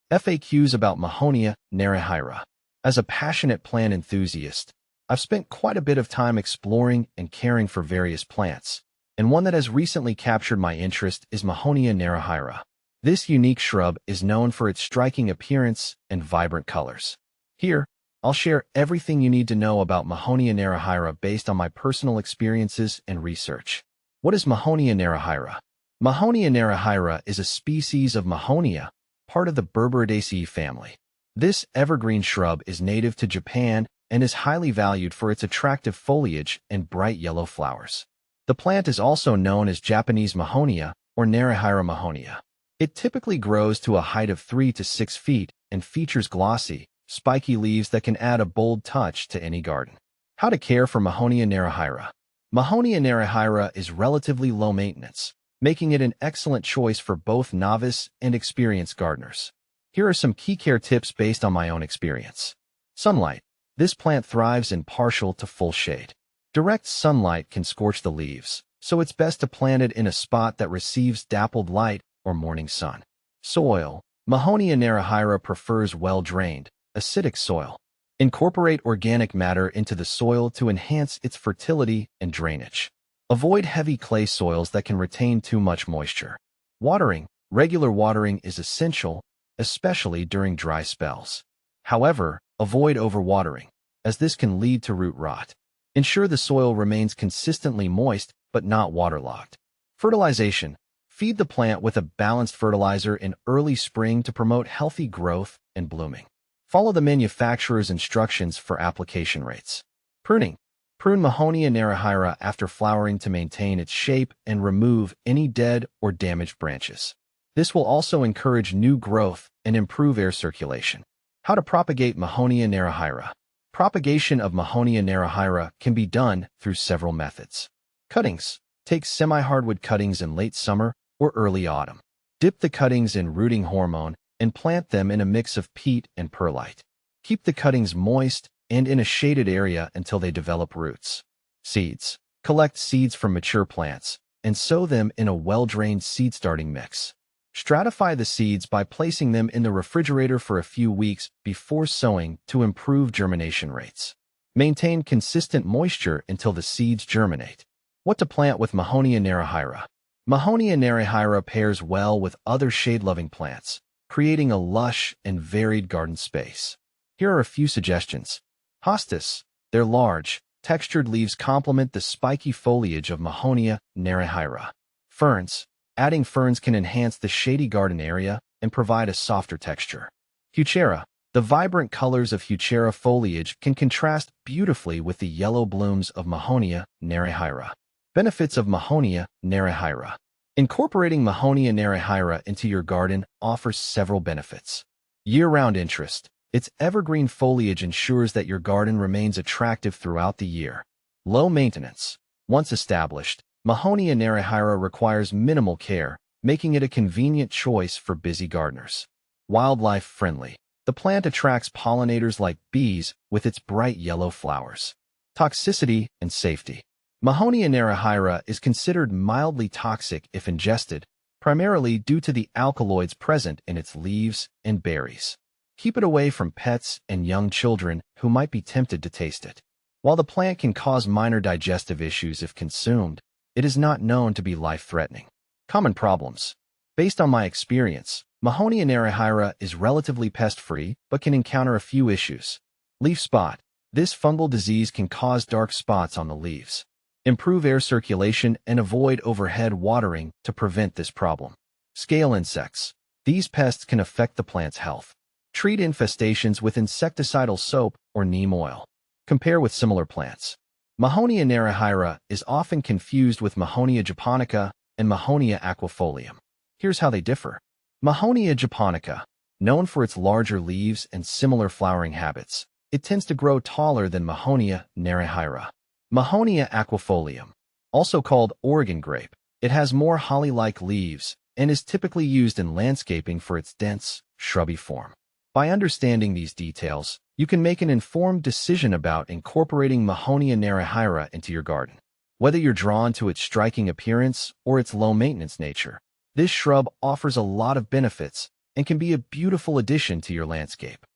FAQs about Mahonia Narihira. As a passionate plant enthusiast, I've spent quite a bit of time exploring and caring for various plants, and one that has recently captured my interest is Mahonia narihira. This unique shrub is known for its striking appearance and vibrant colors. Here, I'll share everything you need to know about Mahonia narihira based on my personal experiences and research. What is Mahonia narihira? Mahonia narihira is a species of Mahonia, part of the Berberidaceae family. This evergreen shrub is native to Japan and is highly valued for its attractive foliage and bright yellow flowers. The plant is also known as Japanese Mahonia or Narihira Mahonia. It typically grows to a height of 3 to 6 feet and features glossy, spiky leaves that can add a bold touch to any garden. How to care for Mahonia narihira. Mahonia narihira is relatively low maintenance, making it an excellent choice for both novice and experienced gardeners. Here are some key care tips based on my own experience. Sunlight. This plant thrives in partial to full shade. Direct sunlight can scorch the leaves, so it's best to plant it in a spot that receives dappled light or morning sun. Soil. Mahonia narihira prefers well-drained, acidic soil. Incorporate organic matter into the soil to enhance its fertility and drainage. Avoid heavy clay soils that can retain too much moisture. Watering. Regular watering is essential, especially during dry spells. However, avoid overwatering, as this can lead to root rot. Ensure the soil remains consistently moist but not waterlogged. Fertilization. Feed the plant with a balanced fertilizer in early spring to promote healthy growth and blooming. Follow the manufacturer's instructions for application rates. Pruning. Prune Mahonia narihira after flowering to maintain its shape and remove any dead or damaged branches. This will also encourage new growth and improve air circulation. How to propagate Mahonia narihira. Propagation of Mahonia narihira can be done through several methods. Cuttings. Take semi-hardwood cuttings in late summer or early autumn. Dip the cuttings in rooting hormone and plant them in a mix of peat and perlite. Keep the cuttings moist and in a shaded area until they develop roots. Seeds. Collect seeds from mature plants and sow them in a well-drained seed-starting mix. Stratify the seeds by placing them in the refrigerator for a few weeks before sowing to improve germination rates. Maintain consistent moisture until the seeds germinate. What to plant with Mahonia narihira. Mahonia narihira pairs well with other shade-loving plants, creating a lush and varied garden space. Here are a few suggestions. Hostas. Their large, textured leaves complement the spiky foliage of Mahonia narihira. Ferns. Adding ferns can enhance the shady garden area and provide a softer texture. Heuchera. The vibrant colors of Heuchera foliage can contrast beautifully with the yellow blooms of Mahonia narihira. Benefits of Mahonia narihira. Incorporating Mahonia narihira into your garden offers several benefits. Year-round interest. Its evergreen foliage ensures that your garden remains attractive throughout the year. Low maintenance. Once established, Mahonia narihira requires minimal care, making it a convenient choice for busy gardeners. Wildlife friendly. The plant attracts pollinators like bees with its bright yellow flowers. Toxicity and safety. Mahonia narihira is considered mildly toxic if ingested, primarily due to the alkaloids present in its leaves and berries. Keep it away from pets and young children who might be tempted to taste it. While the plant can cause minor digestive issues if consumed, it is not known to be life-threatening. Common problems. Based on my experience, Mahonia narihira is relatively pest-free but can encounter a few issues. Leaf spot. This fungal disease can cause dark spots on the leaves. Improve air circulation and avoid overhead watering to prevent this problem. Scale insects. These pests can affect the plant's health. Treat infestations with insecticidal soap or neem oil. Compare with similar plants. Mahonia narihira is often confused with Mahonia japonica and Mahonia aquifolium. Here's how they differ. Mahonia japonica, known for its larger leaves and similar flowering habits, it tends to grow taller than Mahonia narihira. Mahonia aquifolium, also called Oregon grape, it has more holly-like leaves and is typically used in landscaping for its dense, shrubby form. By understanding these details, you can make an informed decision about incorporating Mahonia narihira into your garden. Whether you're drawn to its striking appearance or its low-maintenance nature, this shrub offers a lot of benefits and can be a beautiful addition to your landscape.